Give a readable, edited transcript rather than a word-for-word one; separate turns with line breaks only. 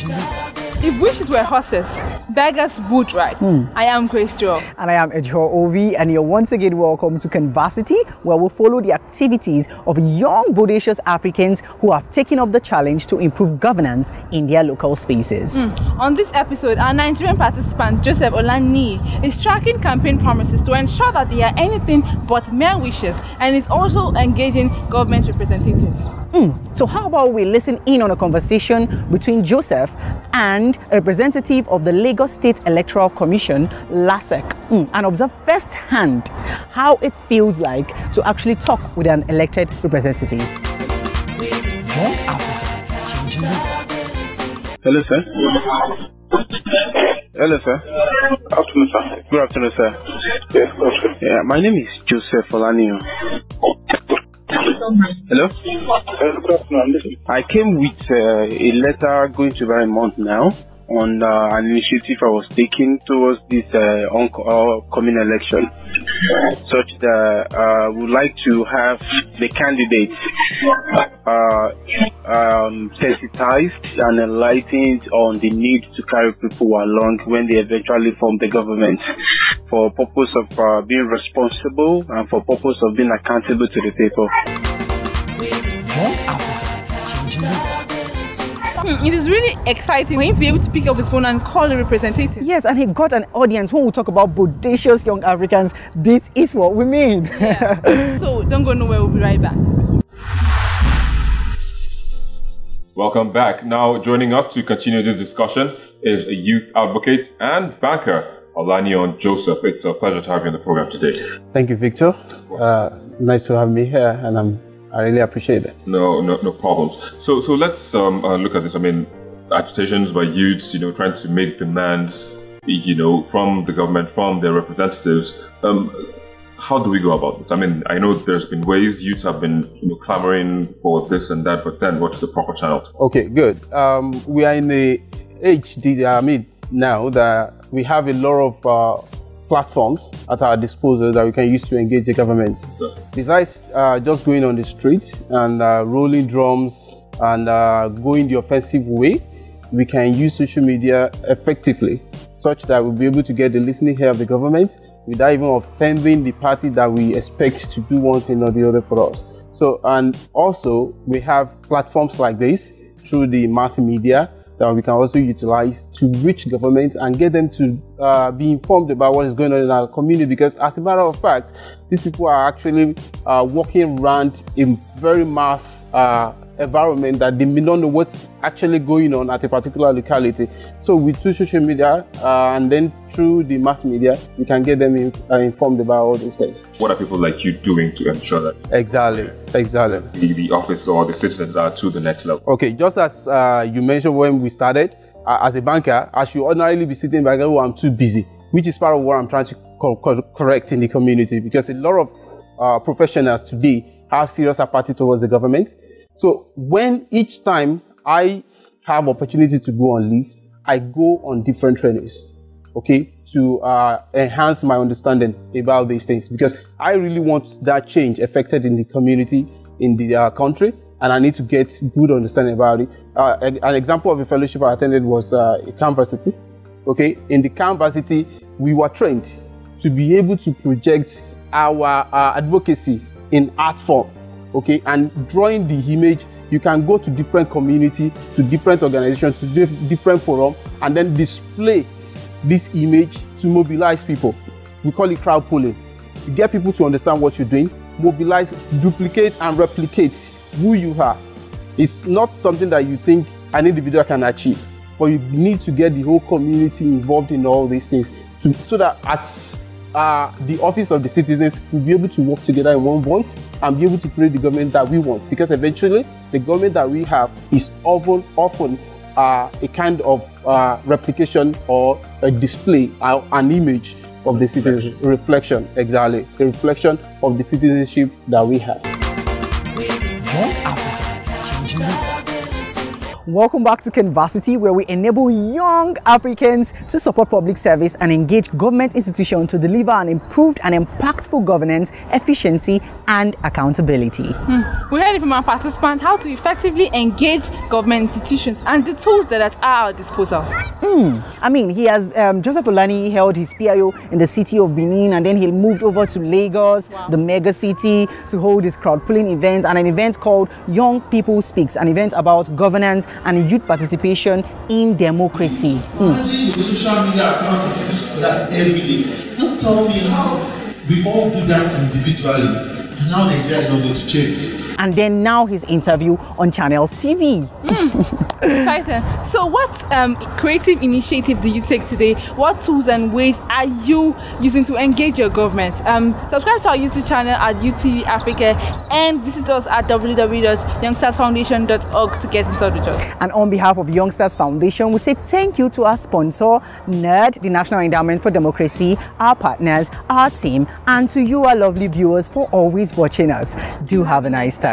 If wishes were horses, beggars would ride. I am Grace Joel.
And I am Ejho Ovi, and you're once again welcome to CANVASSITY, where we'll follow the activities of young bodacious Africans who have taken up the challenge to improve governance in their local spaces.
On this episode, our Nigerian participant Joseph Olaniyi is tracking campaign promises to ensure that they are anything but mere wishes, and is also engaging government representatives.
So how about we listen in on a conversation between Joseph and a representative of the Lagos State Electoral Commission, LASEC, and observe firsthand how it feels like to actually talk with an elected representative.
Hello, sir. Hello, sir.
Afternoon, sir.
Good afternoon, sir.
Yes, okay.
Yeah, my name is Joseph Olaniyi. Hello?
Good afternoon. Listen.
I came with a letter going to about a month now on an initiative I was taking towards this upcoming election, such that we would like to have the candidates sensitized and enlightened on the need to carry people along when they eventually form the government, for purpose of being responsible and for purpose of being accountable to the people.
It is really exciting for him to be able to pick up his phone and call a representative.
Yes, and he got an audience. When we talk about bodacious young Africans, this is what we mean.
Yeah. So don't go nowhere, we'll be right back.
Welcome back. Now joining us to continue this discussion is a youth advocate and banker, Olaniyi Joseph. It's a pleasure to have you on the program today.
Thank you, Victor. Nice to have me here, and I really appreciate it.
No problems. So let's look at this. I mean, agitations by youths, trying to make demands, from the government, from their representatives. How do we go about this? I mean, I know there's been ways youths have been, clamoring for this and that, but then what's the proper channel? Okay, good. We are in the age, now that we have a lot of platforms at our disposal that we can use to engage the government. Sure. Besides just going on the streets and rolling drums and going the offensive way, we can use social media effectively, such that we'll be able to get the listening ear of the government without even offending the party that we expect to do one thing or the other for us. So, and also we have platforms like this through the mass media that we can also utilize to reach government and get them to be informed about what is going on in our community, because as a matter of fact, these people are actually walking around in very mass environment that they may not know what's actually going on at a particular locality. So with social media and then through the mass media, we can get them informed about all these things. What are people like you doing to ensure that
exactly
the office or the citizens are to the next level? Okay,
just as you mentioned when we started, as a banker, I should ordinarily be sitting back, oh, I'm too busy, which is part of what I'm trying to correct in the community, because a lot of professionals today have serious apathy towards the government. So when each time I have opportunity to go on leave, I go on different trainings, okay, to enhance my understanding about these things, because I really want that change affected in the community, in the country, and I need to get good understanding about it. An example of a fellowship I attended was CANVASSITY. Okay, in the CANVASSITY, we were trained to be able to project our advocacy in art form. Okay, and drawing the image, you can go to different community, to different organizations, to different forums, and then display this image to mobilize people. We call it crowd pulling. You get people to understand what you're doing, mobilize, duplicate, and replicate who you are. It's not something that you think an individual can achieve, but you need to get the whole community involved in all these things so that as the office of the citizens will be able to work together in one voice and be able to create the government that we want, because eventually the government that we have is often a kind of replication or a display, an image of the citizens, reflection, exactly, a reflection of the citizenship that we have.
Welcome back to CANVASSITY, where we enable young Africans to support public service and engage government institutions to deliver an improved and impactful governance, efficiency, and accountability.
We heard from our participants how to effectively engage government institutions and the tools that are at our disposal.
I mean, he has Joseph Olani held his PIO in the city of Benin, and then he moved over to Lagos, the mega city, to hold his crowd pulling event and an event called Young People Speaks, an event about governance and youth participation in democracy.
Imagine the social media accounts we use for that every day. Don't tell me how we all do that individually and how Nigeria is not going to change.
And then now his interview on Channels TV.
Exciting. So what creative initiative do you take today? What tools and ways are you using to engage your government? Subscribe to our YouTube channel at UTV Africa and visit us at www.youngstarsfoundation.org to get in touch with us.
And on behalf of Youngsters Foundation, we say thank you to our sponsor, NERD, the National Endowment for Democracy, our partners, our team, and to you, our lovely viewers, for always watching us. Do have a nice time.